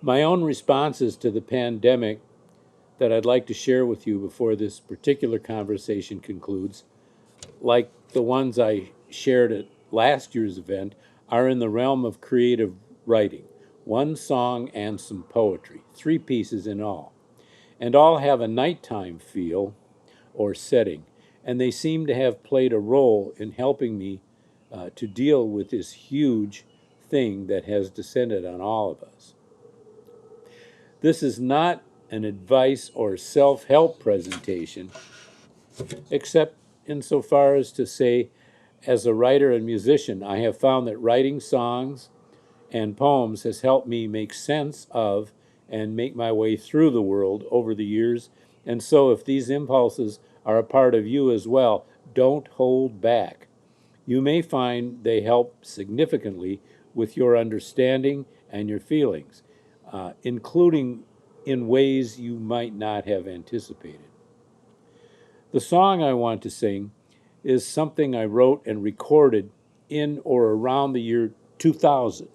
My own responses to the pandemic that I'd like to share with you before this particular conversation concludes, like the ones I shared at last year's event, are in the realm of creative writing. One song and some poetry, 3 pieces in all. And all have a nighttime feel or setting, and they seem to have played a role in helping me to deal with this huge thing that has descended on all of us. This is not an advice or self help presentation, except insofar as to say, as a writer and musician, I have found that writing songs and poems has helped me make sense of and make my way through the world over the years. And so, if these impulses are a part of you as well, don't hold back. You may find they help significantly with your understanding and your feelings, including in ways you might not have anticipated. The song I want to sing is something I wrote and recorded in or around the year 2000,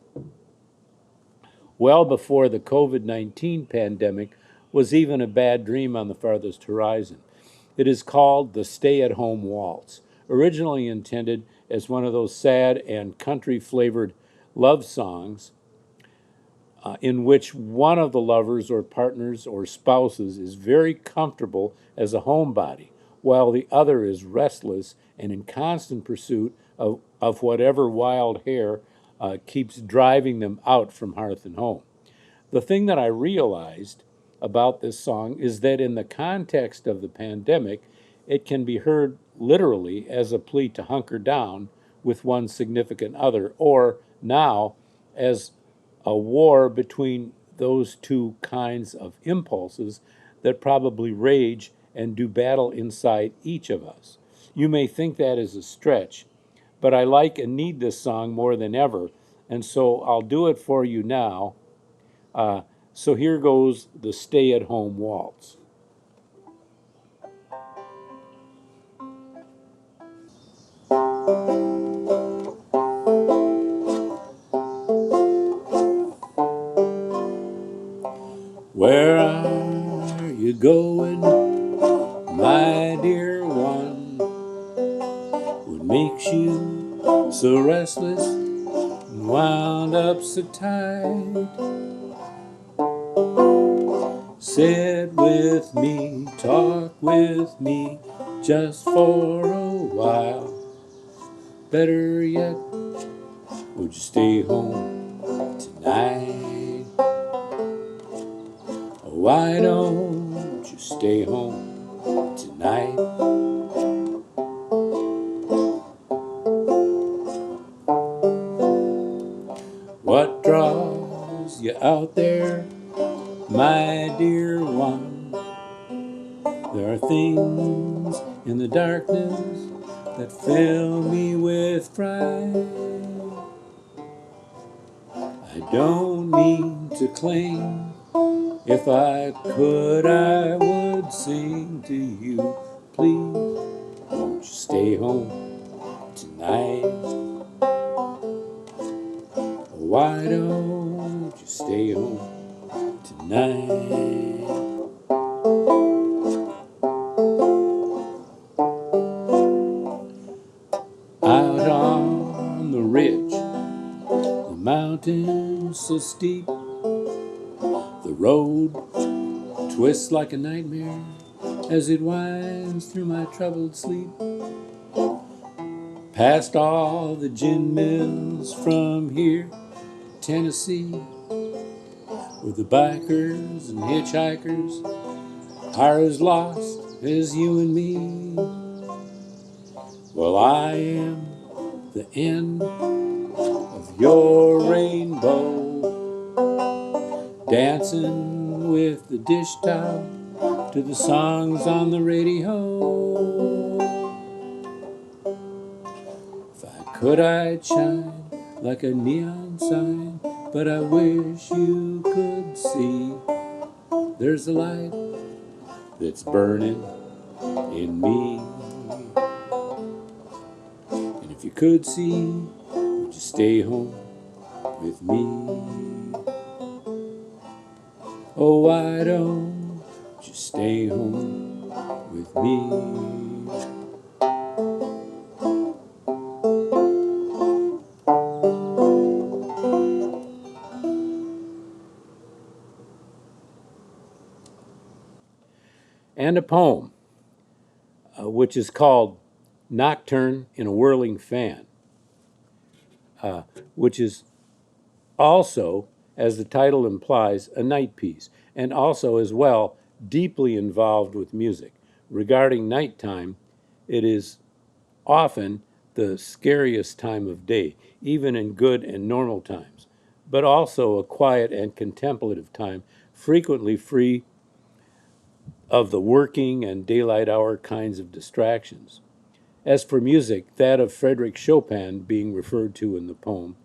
well before the COVID-19 pandemic was even a bad dream on the farthest horizon. It is called the Stay-at-Home Waltz, originally intended as one of those sad and country-flavored love songs in which one of the lovers or partners or spouses is very comfortable as a homebody, while the other is restless and in constant pursuit of whatever wild hare keeps driving them out from hearth and home. The thing that I realized about this song is that in the context of the pandemic, it can be heard literally as a plea to hunker down with one significant other, or now as a war between those two kinds of impulses that probably rage and do battle inside each of us. You may think that is a stretch, but I like and need this song more than ever, and so I'll do it for you now. So here goes the Stay-at-Home Waltz. Where are you going, my dear one? What makes you so restless and wound up so tight? Sit with me, talk with me, just for a while. Better yet, would you stay home tonight? Why don't you stay home tonight? What draws you out there, my dear one? There are things in the darkness that fill me with fright. I don't mean to claim, if I could I would sing to you. Please, won't you stay home tonight? Why don't you stay home tonight? Out on the ridge, the mountains so steep, the road twists like a nightmare as it winds through my troubled sleep. Past all the gin mills from here to Tennessee, where the bikers and hitchhikers are as lost as you and me. Well, I am the end of your rainbow, dancing with the dish towel to the songs on the radio. If I could, I'd shine like a neon sign, but I wish you could see there's a light that's burning in me. And if you could see, would you stay home with me? Oh, why don't you stay home with me? And a poem, which is called Nocturne in a Whirling Fan, which is also, as the title implies, a night piece, and also as well deeply involved with music. Regarding nighttime, it is often the scariest time of day, even in good and normal times, but also a quiet and contemplative time, frequently free of the working and daylight hour kinds of distractions. As for music, that of Frédéric Chopin being referred to in the poem,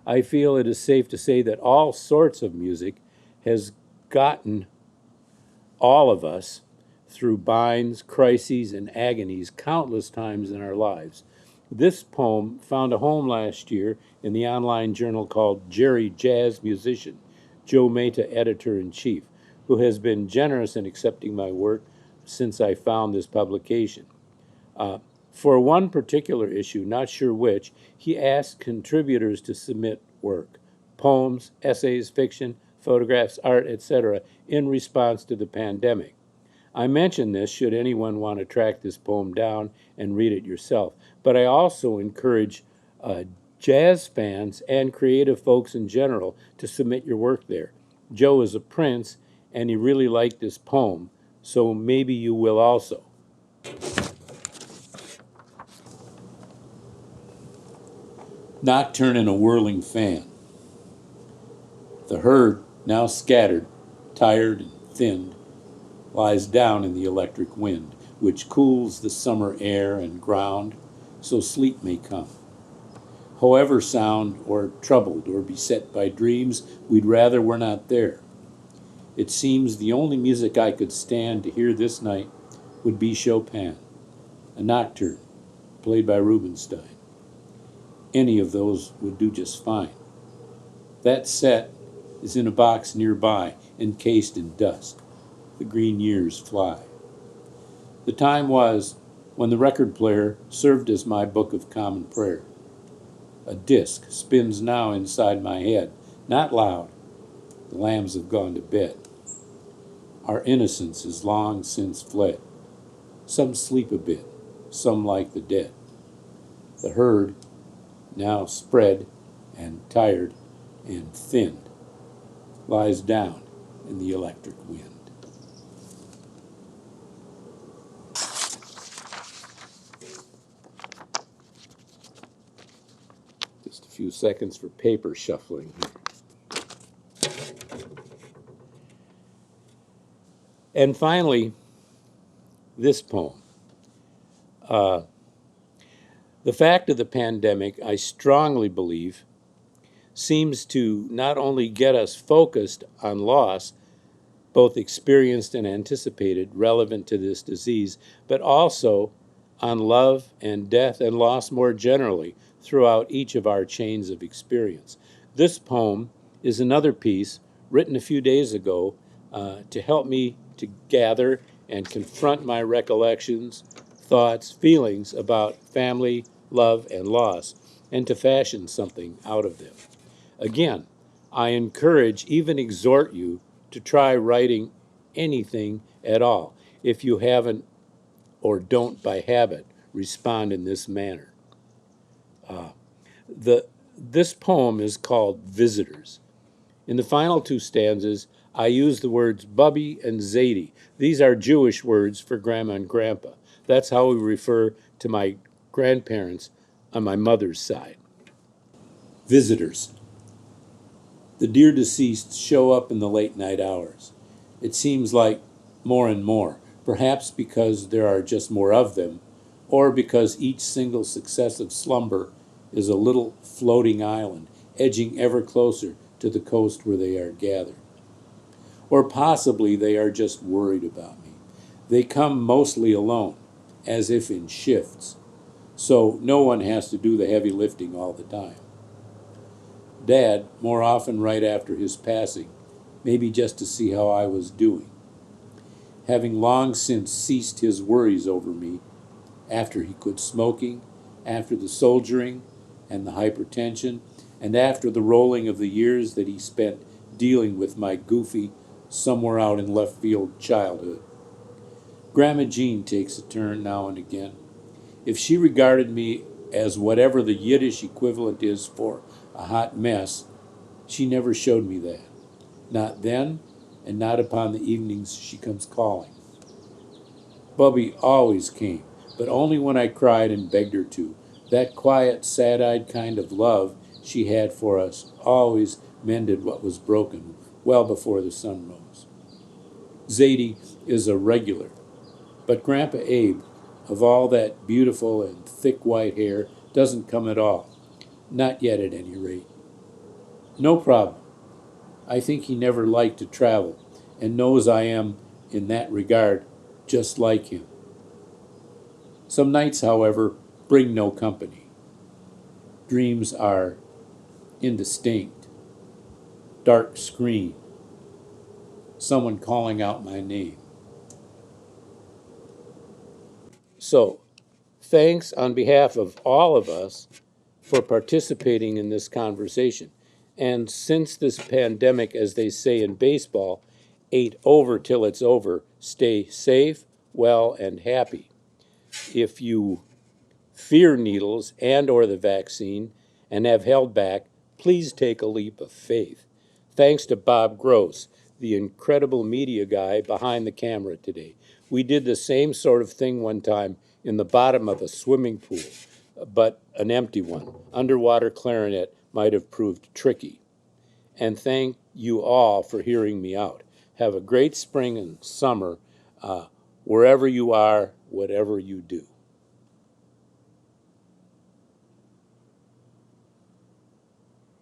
I feel it is safe to say that all sorts of music has gotten all of us through binds, crises, and agonies countless times in our lives. This poem found a home last year in the online journal called Jerry Jazz Musician, Joe Mehta, editor-in-chief, who has been generous in accepting my work since I found this publication. For one particular issue, not sure which, he asked contributors to submit work, poems, essays, fiction, photographs, art, etc., in response to the pandemic. I mention this should anyone want to track this poem down and read it yourself, but I also encourage jazz fans and creative folks in general to submit your work there. Joe is a Prince, and he really liked this poem, so maybe you will also. Nocturne in a Whirling Fan. The herd, now scattered, tired and thinned, lies down in the electric wind, which cools the summer air and ground, so sleep may come. However sound or troubled or beset by dreams, we'd rather were not there. It seems the only music I could stand to hear this night would be Chopin, a nocturne played by Rubinstein. Any of those would do just fine. That set is in a box nearby, encased in dust. The green years fly. The time was when the record player served as my book of common prayer. A disc spins now inside my head, not loud. The lambs have gone to bed. Our innocence is long since fled. Some sleep a bit, some like the dead. The herd, now spread and tired and thinned, lies down in the electric wind. Just a few seconds for paper shuffling here. And finally, this poem. The fact of the pandemic, I strongly believe, seems to not only get us focused on loss, both experienced and anticipated, relevant to this disease, but also on love and death and loss more generally throughout each of our chains of experience. This poem is another piece written a few days ago to help me to gather and confront my recollections, thoughts, feelings about family, love, and loss, and to fashion something out of them. Again, I encourage, even exhort you to try writing anything at all if you haven't or don't by habit respond in this manner. This poem is called Visitors. In the final two stanzas, I use the words Bubby and Zadie. These are Jewish words for Grandma and Grandpa. That's how we refer to my grandparents on my mother's side. Visitors. The dear deceased show up in the late night hours. It seems like more and more, perhaps because there are just more of them, or because each single successive slumber is a little floating island, edging ever closer to the coast where they are gathered. Or possibly they are just worried about me. They come mostly alone, as if in shifts, so no one has to do the heavy lifting all the time. Dad, more often right after his passing, maybe just to see how I was doing. Having long since ceased his worries over me, after he quit smoking, after the soldiering and the hypertension, and after the rolling of the years that he spent dealing with my goofy, somewhere out in left field childhood. Grandma Jean takes a turn now and again. If she regarded me as whatever the Yiddish equivalent is for a hot mess, she never showed me that. Not then, and not upon the evenings she comes calling. Bubby always came, but only when I cried and begged her to. That quiet, sad-eyed kind of love she had for us always mended what was broken well before the sun rose. Zadie is a regular, but Grandpa Abe, of all that beautiful and thick white hair, doesn't come at all. Not yet, at any rate. No problem. I think he never liked to travel, and knows I am, in that regard, just like him. Some nights, however, bring no company. Dreams are indistinct, dark screen, someone calling out my name. So, thanks on behalf of all of us for participating in this conversation. And since this pandemic, as they say in baseball, ain't over till it's over, stay safe, well, and happy. If you fear needles and or the vaccine and have held back, please take a leap of faith. Thanks to Bob Gross, the incredible media guy behind the camera today. We did the same sort of thing one time in the bottom of a swimming pool, but an empty one. Underwater clarinet might have proved tricky. And thank you all for hearing me out. Have a great spring and summer, wherever you are, whatever you do.